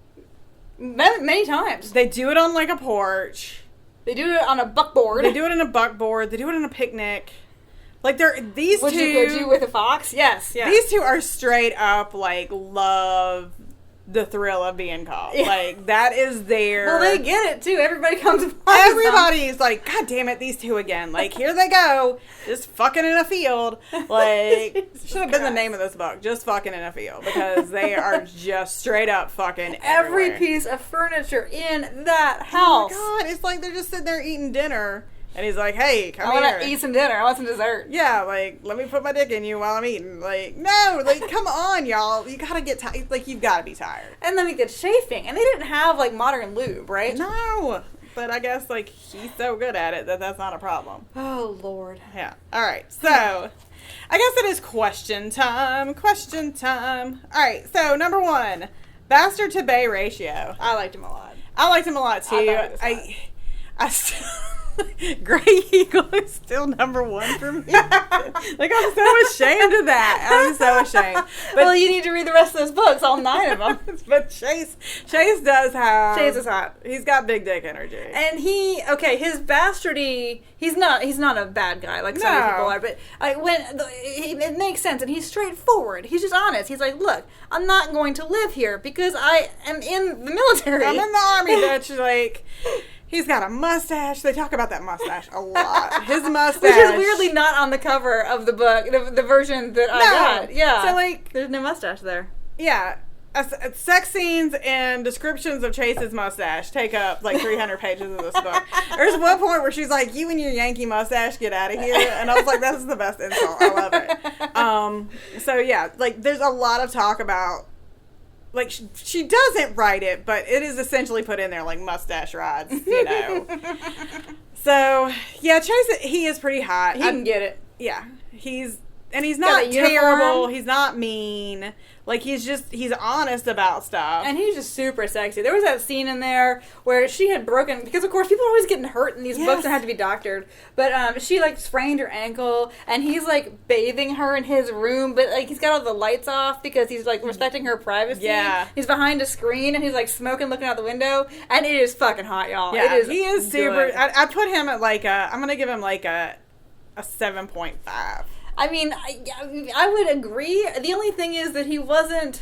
A: Many times.
B: They do it on like a porch.
A: They do it on a buckboard.
B: They do it in a buckboard. They do it on a picnic. Like these
A: Would
B: two.
A: you go do with a fox? Yes.
B: These two are straight up like love the thrill of being caught. Yeah. Like, that is their...
A: Well, they get it, too. Everybody comes and
B: everybody's like, God damn it, these two again. Like, here they go. Just fucking in a field. Like, should have been the name of this book. Just fucking in a field. Because they are just straight up fucking everywhere.
A: Every piece of furniture in that house.
B: Oh, my God. It's like they're just sitting there eating dinner. And he's like, "Hey, come
A: here. I
B: here.
A: want to eat some dinner. I want some dessert."
B: Yeah, like, let me put my dick in you while I'm eating. Like, no, like, come on, y'all. You gotta get tired. Like, you've gotta be tired.
A: And then we get chafing. And they didn't have, like, modern lube, right?
B: No. But I guess, like, he's so good at it that that's not a problem.
A: Oh, Lord.
B: Yeah. All right. So, I guess it is question time. Question time. All right. So, number 1, bastard to bay ratio.
A: I liked him a lot.
B: I liked him a lot, too. I still... Gray Eagle is still number 1 for me. Like, I'm so ashamed of that. I'm so ashamed.
A: But well, you need to read the rest of those books, all 9 of them.
B: But Chase does have...
A: Chase is hot.
B: He's got big dick energy.
A: And his bastardy, he's not a bad guy like some people are, but it makes sense, and he's straightforward. He's just honest. He's like, look, I'm not going to live here because I am in the military.
B: I'm in the army, bitch. Like... He's got a mustache. They talk about that mustache a lot. His mustache.
A: Which is weirdly not on the cover of the book, the version that I got. Yeah.
B: So, like...
A: There's no mustache there.
B: Yeah. Sex scenes and descriptions of Chase's mustache take up, like, 300 pages of this book. There's one point where she's like, "You and your Yankee mustache, get out of here." And I was like, this is the best insult. I love it. So, yeah. Like, there's a lot of talk about... Like, she doesn't write it, but it is essentially put in there, like, mustache rods, So, yeah, Chase, he is pretty hot.
A: He can get it.
B: Yeah. He's not terrible. He's not mean. Like, he's honest about stuff.
A: And he's just super sexy. There was that scene in there where she had broken, because of course people are always getting hurt in these books and have to be doctored. But she like sprained her ankle, and he's like bathing her in his room, but like he's got all the lights off because he's like respecting her privacy.
B: Yeah.
A: He's behind a screen and he's like smoking, looking out the window, and it is fucking hot, y'all.
B: Yeah,
A: he is
B: super. I put him at like I'm gonna give him like a 7.5.
A: I mean, I would agree. The only thing is that he wasn't...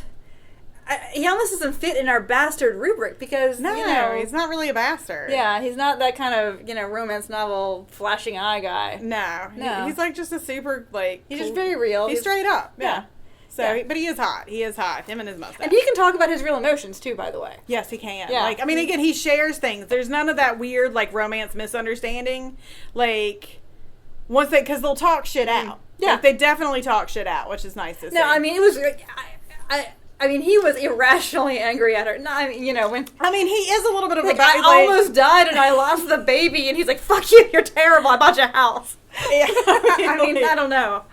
A: he almost doesn't fit in our bastard rubric because,
B: he's not really a bastard.
A: Yeah, he's not that kind of, romance novel flashing eye guy.
B: No. He's like just a super, like...
A: He's just very real.
B: He's straight up.
A: Yeah.
B: So, but he is hot. He is hot. Him and his mustache.
A: And he can talk about his real emotions, too, by the way.
B: Yes, he can.
A: Yeah.
B: Like, I mean, again, he shares things. There's none of that weird, like, romance misunderstanding. Like, because they'll talk shit out.
A: Yeah.
B: Like, they definitely talk shit out, which is nice to see.
A: No, I mean, it was... I mean, he was irrationally angry at her. No, I mean, when
B: I mean, he is a little bit of
A: like,
B: a bad.
A: I almost died and I lost the baby, and he's like, "Fuck you, you're terrible. I bought you a house."
B: Yeah,
A: I mean, I don't know.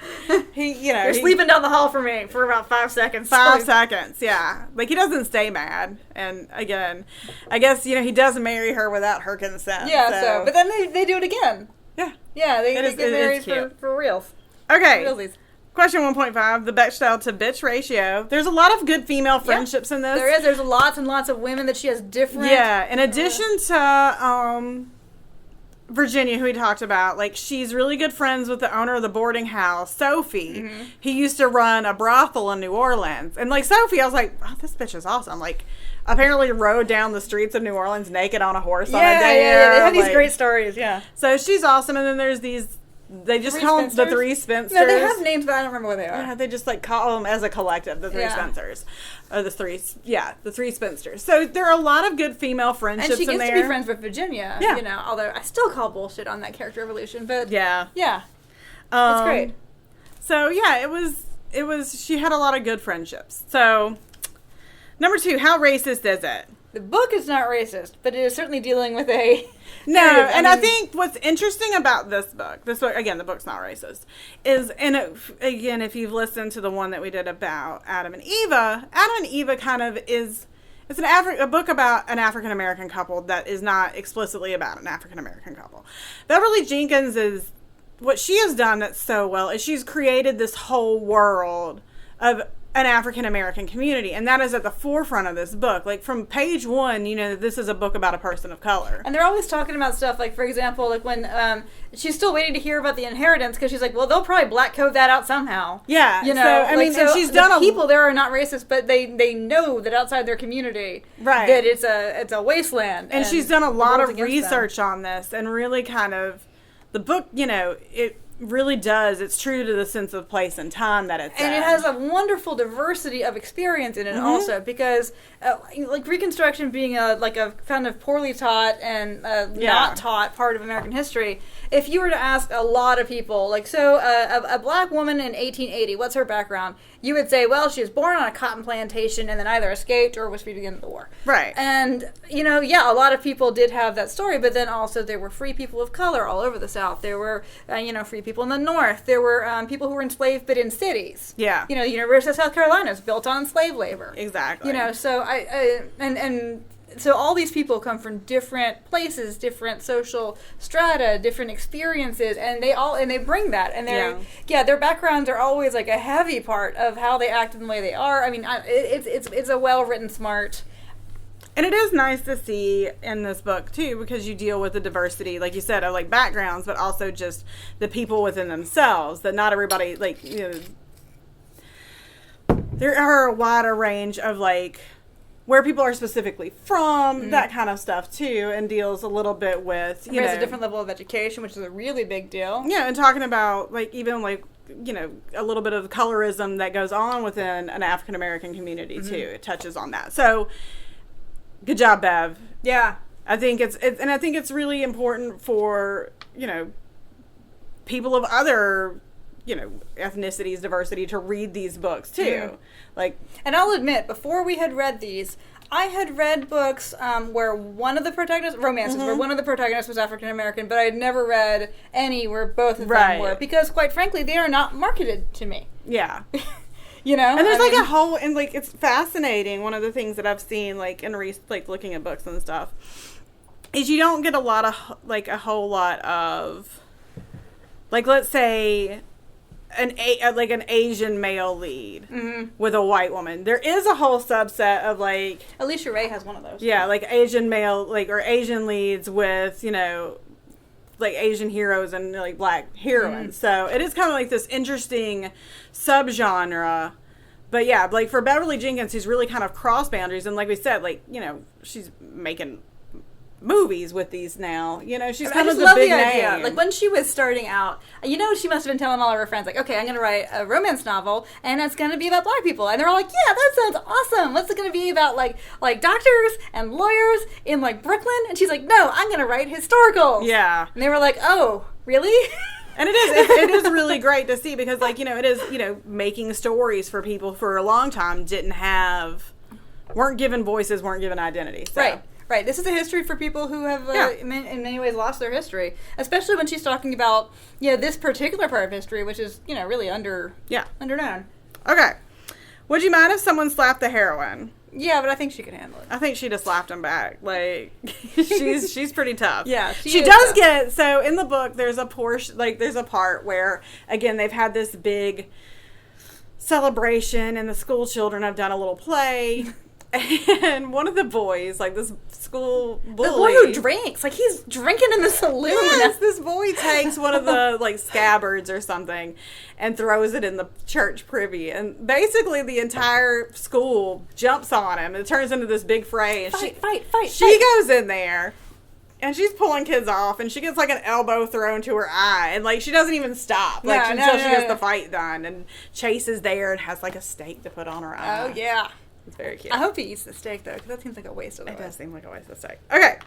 A: You're sleeping down the hall for me for about 5 seconds.
B: 5 seconds, yeah. Like, he doesn't stay mad. And again, I guess, he does marry her without her consent.
A: Yeah, but then they do it again.
B: Yeah.
A: Yeah, they get married for reals.
B: Okay.
A: Realsies.
B: Question 1.5, the Bechdel to bitch ratio. There's a lot of good female friendships in this.
A: There is. There's lots and lots of women that she has different.
B: Yeah, in addition to Virginia, who we talked about, like, she's really good friends with the owner of the boarding house, Sophie. Mm-hmm. He used to run a brothel in New Orleans. And, like, Sophie, I was like, oh, this bitch is awesome. Like, apparently rode down the streets of New Orleans naked on a horse on a day.
A: Yeah, they have these great stories, yeah.
B: So she's awesome. And then there's these, they just call them the three spinsters.
A: No, they have names, but I don't remember what they are.
B: Yeah, they just, like, call them as a collective, the three spinsters. Or the three spinsters. So there are a lot of good female friendships in there.
A: And she gets to be friends with Virginia, although I still call bullshit on that character evolution, but yeah. It's great.
B: So yeah, it was she had a lot of good friendships. So number 2, how racist is it?
A: The book is not racist, but it is certainly dealing with a
B: no. I think what's interesting about this book, again, the book's not racist, is, and again, if you've listened to the one that we did about Adam and Eva kind of is, it's a book about an African American couple that is not explicitly about an African American couple. Beverly Jenkins is, what she has done that's so well is she's created this whole world of an African American community, and that is at the forefront of this book. Like, from page 1, this is a book about a person of color.
A: And they're always talking about stuff, like, for example, like when she's still waiting to hear about the inheritance, because she's like, well, they'll probably black code that out somehow.
B: Yeah. So, I mean, and she's done
A: people there are not racist, but they know that outside their community,
B: right,
A: that it's a wasteland.
B: And she's done a lot of research on this, and really kind of, the book, it really does. It's true to the sense of place and time that it's
A: and
B: in.
A: It has a wonderful diversity of experience in it also, because like Reconstruction being a kind of poorly taught and not taught part of American history, if you were to ask a lot of people, like, so a black woman in 1880, what's her background? You would say, well, she was born on a cotton plantation and then either escaped or was freed at the end of the war.
B: Right.
A: And, a lot of people did have that story, but then also there were free people of color all over the South. There were, free people in the North. There were people who were enslaved but in cities.
B: Yeah.
A: The University of South Carolina is built on slave labor.
B: Exactly.
A: So so all these people come from different places, different social strata, different experiences, and they bring that, and their backgrounds are always like a heavy part of how they act and the way they are. I mean, it's a well written, smart.
B: And it is nice to see in this book too, because you deal with the diversity, like you said, of like backgrounds, but also just the people within themselves. That not everybody there are a wider range of like where people are specifically from, that kind of stuff too, and deals a little bit with
A: There's a different level of education, which is a really big deal.
B: Yeah, and talking about like even like a little bit of colorism that goes on within an African American community too. It touches on that. So good job, Bev.
A: Yeah,
B: I think it's really important for people of other ethnicities, diversity, to read these books too.
A: And I'll admit, before we had read these, I had read books where one of the protagonists, romances, where one of the protagonists was African American, but I had never read any where both of them were, because quite frankly, they are not marketed to me.
B: Yeah.
A: And
B: there's a whole, and like it's fascinating. One of the things that I've seen like in looking at books and stuff is you don't get a whole lot of like, let's say an Asian male lead with a white woman. There is a whole subset of like
A: Alicia Ray has one of those.
B: Yeah, like Asian male or Asian leads with like Asian heroes and like black heroines. So it is kind of like this interesting subgenre. But yeah, like for Beverly Jenkins, she's really kind of cross boundaries, and like we said, like she's making movies with these now. She's kind of the big name.
A: Like when she was starting out, she must have been telling all of her friends, like, okay, I'm going to write a romance novel, and it's going to be about black people. And they're all like, yeah, that sounds awesome. What's it going to be about, like doctors and lawyers in like Brooklyn? And she's like, no, I'm going to write historical.
B: Yeah.
A: And they were like, oh, really?
B: And it is really great to see because, like, it is, making stories for people for a long time weren't given voices, weren't given identity. So.
A: Right. This is a history for people who have, in many ways, lost their history. Especially when she's talking about, this particular part of history, which is, really underknown.
B: Okay. Would you mind if someone slapped the heroine?
A: Yeah, but I think she can handle it.
B: I think she just slapped him back. Like, she's pretty tough.
A: Yeah,
B: she does get, so in the book, there's a portion, like, there's a part where, again, they've had this big celebration and the school children have done a little play. And one of the boys, like this school bully.
A: The boy who drinks. Like, he's drinking in the saloon.
B: Yes, this boy takes one of the, like, scabbards or something and throws it in the church privy. And basically the entire school jumps on him. It turns into this big fray. And
A: Fight.
B: She goes in there. And she's pulling kids off, and she gets, like, an elbow thrown to her eye. And, like, she doesn't even stop. Like, until she gets the fight done. And Chase is there and has, like, a steak to put on her eye.
A: Oh, yeah.
B: It's very cute.
A: I hope he eats the steak, though, because that seems like a waste of it.
B: It does seem like a waste of steak. Okay.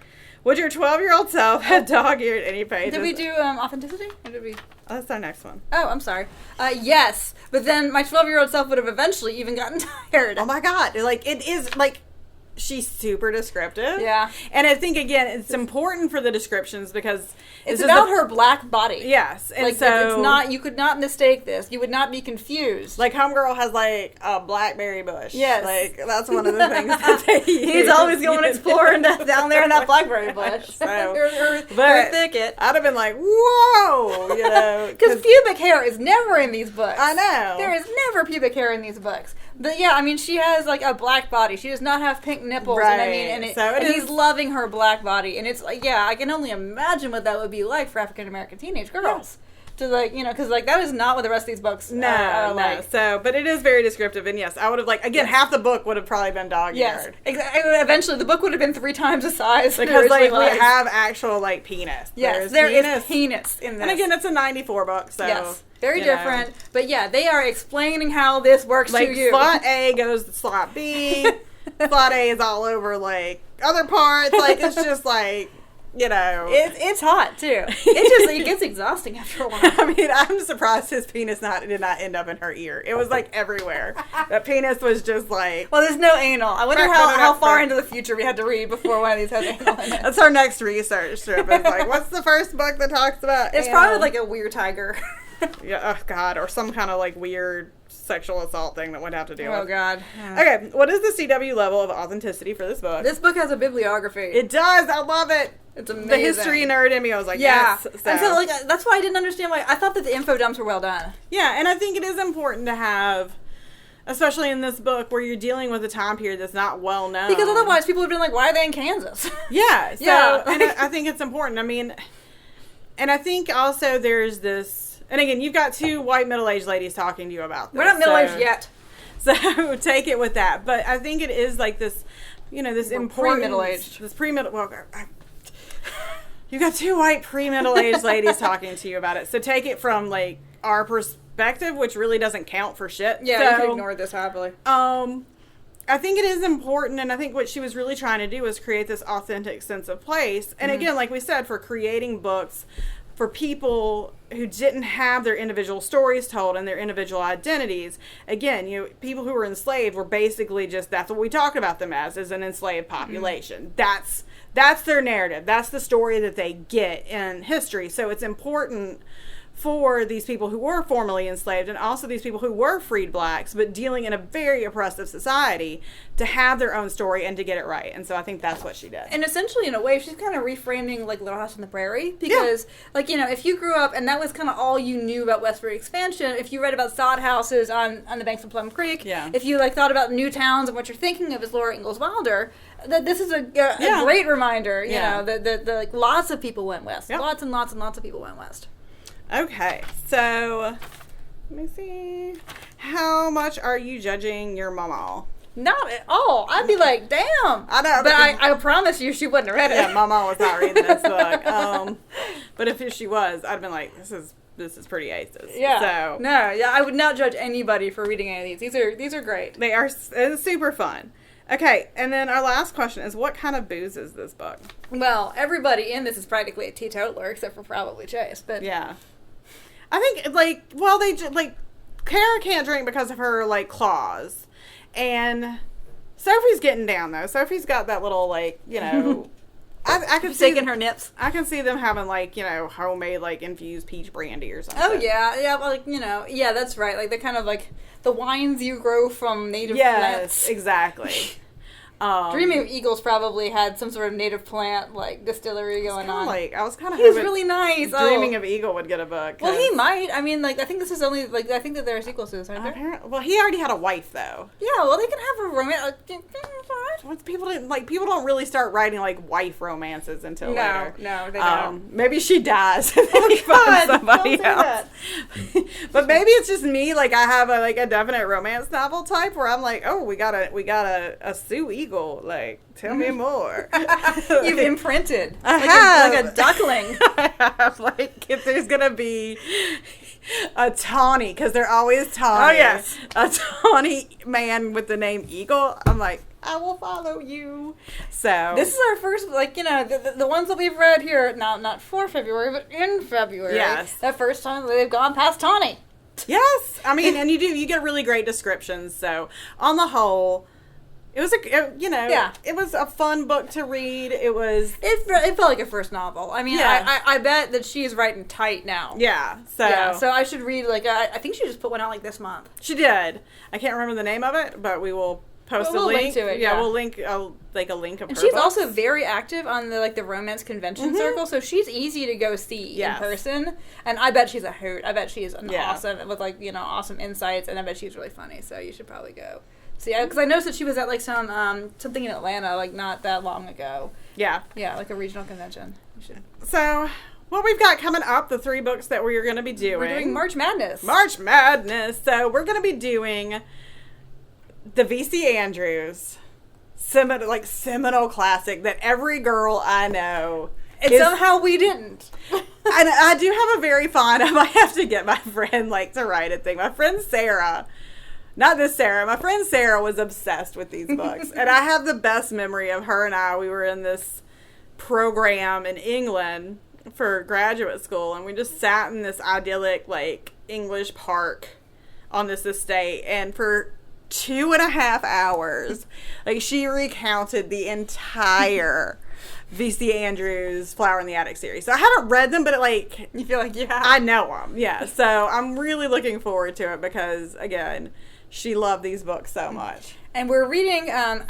B: Would your 12-year-old self have dog-eared any pages?
A: Did we do authenticity? Or did we...
B: Oh, that's our next one.
A: Oh, I'm sorry. Yes. But then my 12-year-old self would have eventually even gotten tired.
B: Oh, my God. Like, it is, like... She's super descriptive.
A: Yeah.
B: And I think, again, it's important for the descriptions because...
A: It's about her black body.
B: Yes. And
A: like,
B: so...
A: It's not... You could not mistake this. You would not be confused.
B: Like, Homegirl has, like, a blackberry bush.
A: Yes.
B: Like, that's one of the things that they use.
A: He's always going exploring down there in that blackberry bush.
B: So,
A: her thicket.
B: I'd have been like, whoa!
A: Because pubic hair is never in these books.
B: I know.
A: There is never pubic hair in these books. But yeah, I mean, she has like a black body. She does not have pink nipples.
B: Right.
A: And I mean, he's loving her black body. And it's like, I can only imagine what that would be like for African American teenage girls. To like, because like that is not what the rest of these books are like.
B: So, but it is very descriptive. And yes, I would have half the book would have probably been dog-eared.
A: Yes, exactly. Eventually, the book would have been 3 times the size.
B: Because like we have actual like penis.
A: Yes, there is penis in this.
B: And again, it's a 94 book, so.
A: Yes. Very different. But yeah, they are explaining how this works
B: like,
A: to you.
B: Slot A goes to slot B. Slot A is all over, like, other parts. Like, it's just like,
A: It's hot, too. It gets exhausting after a while.
B: I mean, I'm surprised his penis did not end up in her ear. It was, like, everywhere. That penis was just, like...
A: Well, there's no anal. I wonder how far into the future we had to read before one of these has anal in it.
B: That's our next research trip. It's like, what's the first book that talks about
A: It's
B: anal?
A: probably, like, a weird tiger.
B: Yeah, oh, God. Or some kind of, like, weird sexual assault thing that would have to deal with.
A: Oh, God.
B: Okay, what is the CW level of authenticity for this book?
A: This book has a bibliography.
B: It does. I love it.
A: It's amazing.
B: The history nerd in me, I was like, yes. So.
A: And so, like, that's why I didn't understand why. I thought that the info dumps were well done.
B: Yeah, and I think it is important to have, especially in this book, where you're dealing with a time period that's not well known.
A: Because otherwise, people would have been like, why are they in Kansas?
B: Yeah. So, and I think it's important. I mean, and I think also there's this, and again, you've got 2 white middle-aged ladies talking to you about this.
A: We're not middle-aged yet.
B: So take it with that. But I think it is like this, this important...
A: Pre-middle-aged.
B: This you've got 2 white pre-middle-aged ladies talking to you about it. So take it from, like, our perspective, which really doesn't count for shit.
A: Yeah, you can ignore this happily.
B: I think it is important, and I think what she was really trying to do was create this authentic sense of place. And again, like we said, for creating books for people who didn't have their individual stories told and their individual identities. Again, people who were enslaved were basically just, that's what we talk about them as an enslaved population. That's their narrative. That's the story that they get in history. So it's important for these people who were formerly enslaved and also these people who were freed blacks but dealing in a very oppressive society to have their own story and to get it right. And so I think that's what she did. And
A: essentially, in a way, she's kind of reframing, like, Little House on the Prairie because, like, if you grew up and that was kind of all you knew about westward expansion, if you read about sod houses on the banks of Plum Creek, if you, like, thought about new towns and what you're thinking of as Laura Ingalls Wilder, that this is a great reminder, you know, that like, lots of people went west. Lots and lots and lots of people went west.
B: Okay, so let me see. How much are you judging your mama?
A: Not at all. I'd be like, damn.
B: I know.
A: But I promise you she wouldn't have read it.
B: Yeah, Mama was not reading this book. But if she was, I'd been like, this is pretty aces.
A: Yeah.
B: So,
A: no, I would not judge anybody for reading any of these. These are great.
B: They are super fun. Okay, and then our last question is, what kind of booze is this book?
A: Well, everybody in this is practically a teetotaler, except for probably Chase. But
B: yeah. I think, Cara can't drink because of her, claws. And Sophie's getting down, though. Sophie's got that little, I can see
A: Shaking her nips.
B: I can see them having, homemade, infused peach brandy or something.
A: Oh, yeah. Yeah, yeah, that's right. Like, they're kind of like the wines you grow from native plants.
B: Yes, exactly.
A: Dreaming of Eagles probably had some sort of native plant, distillery going on.
B: I was kind of
A: He was really nice.
B: Dreaming of Eagle would get a book.
A: Well, he might. I mean, I think this is only, I think that there are sequels to this, aren't there?
B: Well, he already had a wife, though.
A: Yeah, well, they can have a romance.
B: People don't really start writing, wife romances until later.
A: No, they don't.
B: Maybe she dies and then he finds somebody else. But maybe it's just me, I have a definite romance novel type where I'm like, oh, we got a Sue Eagle. Tell me more.
A: You've imprinted.
B: I have.
A: Like a duckling.
B: I have, if there's going to be a tawny, because they're always tawny.
A: Oh, yes.
B: A tawny man with the name Eagle, I'm like, I will follow you. So.
A: This is our first, the ones that we've read here, not for February, but in February.
B: Yes.
A: The first time that they've gone past tawny.
B: Yes. I mean, and you get really great descriptions. So, on the whole, it was it was a fun book to read.
A: It felt like a first novel. I mean,
B: Yeah.
A: I bet that she's writing tight now.
B: Yeah.
A: So I should read, I think she just put one out, this month.
B: She did. I can't remember the name of it, but we will post
A: We'll
B: a link.
A: link to it,
B: Yeah,
A: yeah.
B: we'll link a link of
A: And
B: her
A: she's
B: books.
A: also very active on the romance convention circle, so she's easy to go see
B: Yes.
A: in person. And I bet she's a hoot. I bet she's
B: Yeah.
A: awesome with awesome insights, and I bet she's really funny. So you should probably go see. Because I noticed that she was at something in Atlanta not that long ago.
B: Yeah.
A: Yeah, a regional convention. You should.
B: So, what we've got coming up, the 3 books that we're going to be doing.
A: We're doing March Madness.
B: March Madness. So, we're going to be doing the V.C. Andrews seminal classic that every girl I know.
A: And somehow we didn't.
B: And I do have a very fond, I might have to get my friend to write a thing. My friend Sarah, not this Sarah, my friend Sarah was obsessed with these books. And I have the best memory of her and I. We were in this program in England for graduate school, and we just sat in this idyllic English park on this estate, and for 2.5 hours, she recounted the entire V.C. Andrews Flower in the Attic series. So I haven't read them, but
A: You feel like you have.
B: I know them. Yeah. So I'm really looking forward to it because, again, she loved these books so much.
A: And we're reading, my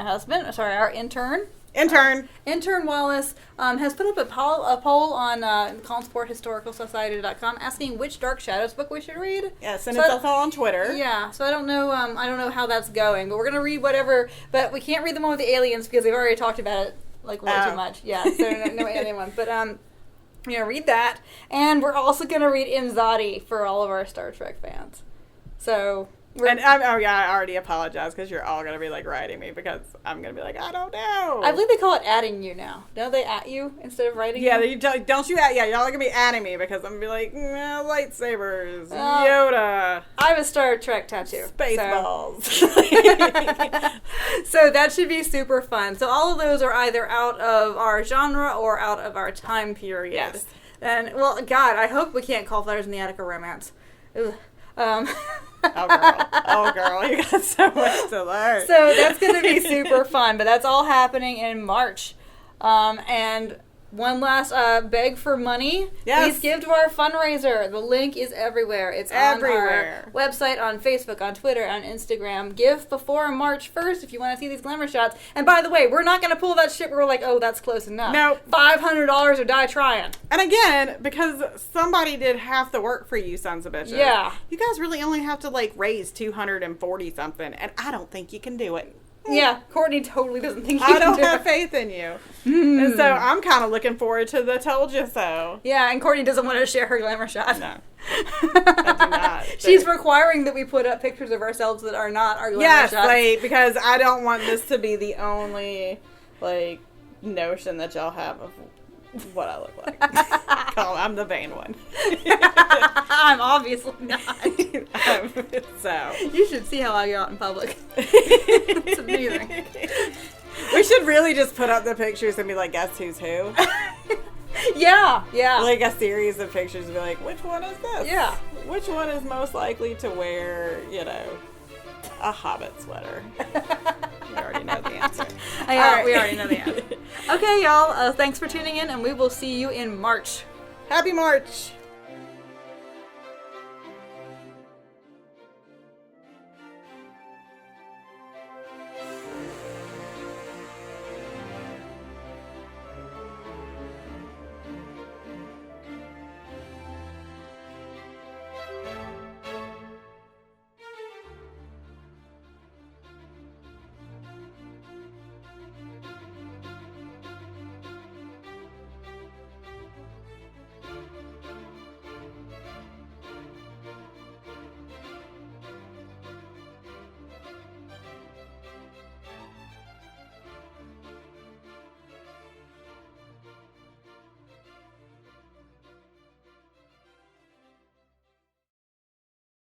A: husband, our intern. Intern Wallace has put up a poll on CollinsPortHistoricalSociety.com asking which Dark Shadows book we should read.
B: Yes, and it's also on Twitter.
A: Yeah, so I don't know how that's going, but we're gonna read whatever. But we can't read the one with the aliens because they've already talked about it way too much. Yeah, so no alien ones. But read that, and we're also gonna read Imzadi for all of our Star Trek fans. So.
B: I already apologize because you're all going to be writing me because I'm going to be I don't know.
A: I believe they call it adding you now. Don't they at you instead of writing
B: Yeah,
A: you?
B: don't you add, y'all are going to be adding me because I'm going to be lightsabers, Yoda.
A: I have a Star Trek tattoo.
B: Spaceballs.
A: So that should be super fun. So all of those are either out of our genre or out of our time period.
B: Yes.
A: And, well, God, I hope we can't call Flowers in the Attic a romance. Ugh.
B: Oh girl, you got so much to learn.
A: So that's going to be super fun, but that's all happening in March. And one last beg for money.
B: Yes.
A: Please give to our fundraiser. The link is everywhere. It's
B: everywhere.
A: On our website, on Facebook, on Twitter, on Instagram. Give before March 1st if you want to see these glamour shots. And by the way, we're not going to pull that shit where we're like, oh, that's close enough.
B: Nope.
A: $500 or die trying.
B: And again, because somebody did half the work for you sons of bitches.
A: Yeah.
B: You guys really only have to raise 240 something, and I don't think you can do it.
A: Yeah, Courtney totally doesn't think you
B: I
A: can
B: don't
A: do
B: have
A: it.
B: faith in you. And so I'm kind of looking forward to the told you so.
A: Yeah, and Courtney doesn't want to share her glamour shot.
B: No. I do not.
A: She's requiring that we put up pictures of ourselves that are not our glamour shots.
B: Because I don't want this to be the only, notion that y'all have of what I look like. I'm the vain one.
A: I'm obviously not.
B: So.
A: You should see how I go out in public. It's amazing.
B: We should really just put up the pictures and be like, guess who's who?
A: Yeah.
B: Like a series of pictures, be like, which one is this?
A: Yeah.
B: Which one is most likely to wear, a Hobbit sweater? We already know the answer.
A: We already know the answer. Okay, y'all. Thanks for tuning in, and we will see you in March.
B: Happy March!